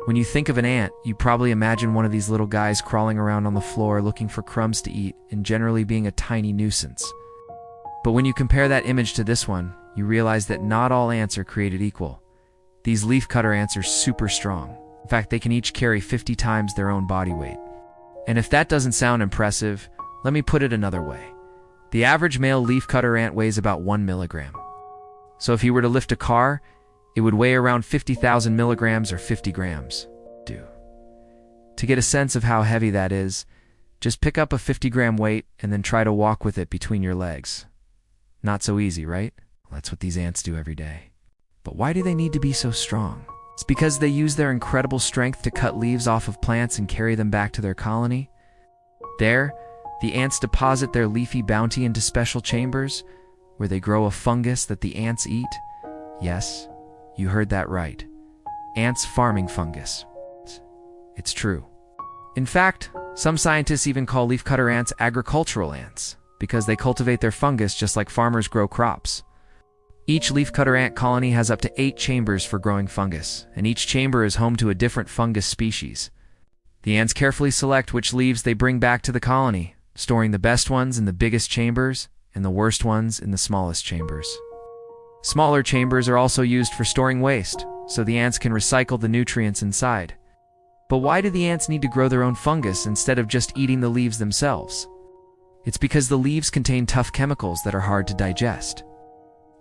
When you think of an ant, you probably imagine one of these little guys crawling around on the floor looking for crumbs to eat and generally being a tiny nuisance. But when you compare that image to this one, you realize that not all ants are created equal. These leafcutter ants are super strong. In fact, they can each carry 50 times their own body weight. And if that doesn't sound impressive, let me put it another way. The average male leafcutter ant weighs about 1 milligram. So if he were to lift a car, it would weigh around 50,000 milligrams or 50 grams. To get a sense of how heavy that is, just pick up a 50-gram weight and then try to walk with it between your legs. Not so easy, right? That's what these ants do every day. But why do they need to be so strong? It's because they use their incredible strength to cut leaves off of plants and carry them back to their colony. There, the ants deposit their leafy bounty into special chambers, where they grow a fungus that the ants eat. Yes, you heard that right. Ants farming fungus. It's true. In fact, some scientists even call leafcutter ants agricultural ants, because they cultivate their fungus just like farmers grow crops. Each leafcutter ant colony has up to 8 chambers for growing fungus, and each chamber is home to a different fungus species. The ants carefully select which leaves they bring back to the colony, storing the best ones in the biggest chambers and the worst ones in the smallest chambers. Smaller chambers are also used for storing waste, so the ants can recycle the nutrients inside. But why do the ants need to grow their own fungus instead of just eating the leaves themselves? It's because the leaves contain tough chemicals that are hard to digest.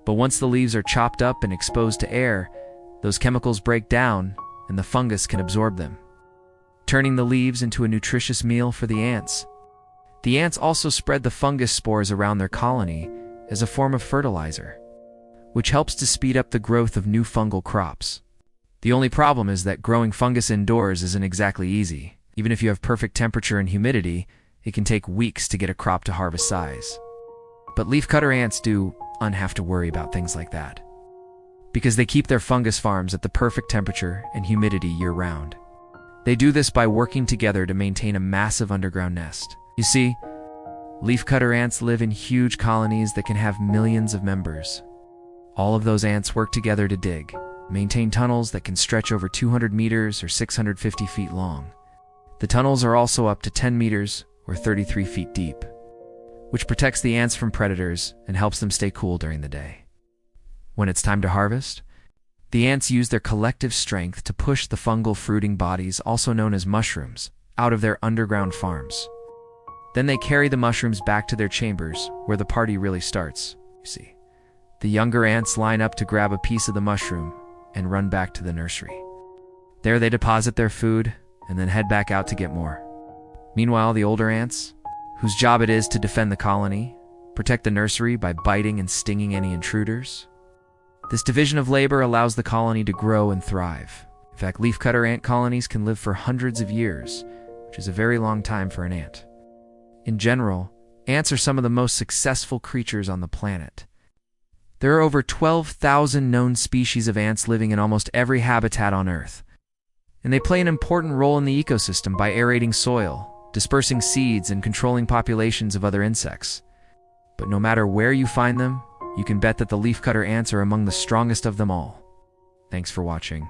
But once the leaves are chopped up and exposed to air, those chemicals break down and the fungus can absorb them, turning the leaves into a nutritious meal for the ants. The ants also spread the fungus spores around their colony as a form of fertilizer, which helps to speed up the growth of new fungal crops. The only problem is that growing fungus indoors isn't exactly easy. Even if you have perfect temperature and humidity, it can take weeks to get a crop to harvest size. But leafcutter ants don't have to worry about things like that, because they keep their fungus farms at the perfect temperature and humidity year-round. They do this by working together to maintain a massive underground nest. You see, leafcutter ants live in huge colonies that can have millions of members. All of those ants work together to dig, maintain tunnels that can stretch over 200 meters or 650 feet long. The tunnels are also up to 10 meters or 33 feet deep, which protects the ants from predators and helps them stay cool during the day. When it's time to harvest, the ants use their collective strength to push the fungal fruiting bodies, also known as mushrooms, out of their underground farms. Then they carry the mushrooms back to their chambers, where the party really starts, you see. The younger ants line up to grab a piece of the mushroom and run back to the nursery. There they deposit their food and then head back out to get more. Meanwhile, the older ants, whose job it is to defend the colony, protect the nursery by biting and stinging any intruders. This division of labor allows the colony to grow and thrive. In fact, leafcutter ant colonies can live for hundreds of years, which is a very long time for an ant. In general, ants are some of the most successful creatures on the planet. There are over 12,000 known species of ants living in almost every habitat on Earth, and they play an important role in the ecosystem by aerating soil, dispersing seeds, and controlling populations of other insects. But no matter where you find them, you can bet that the leafcutter ants are among the strongest of them all. Thanks for watching.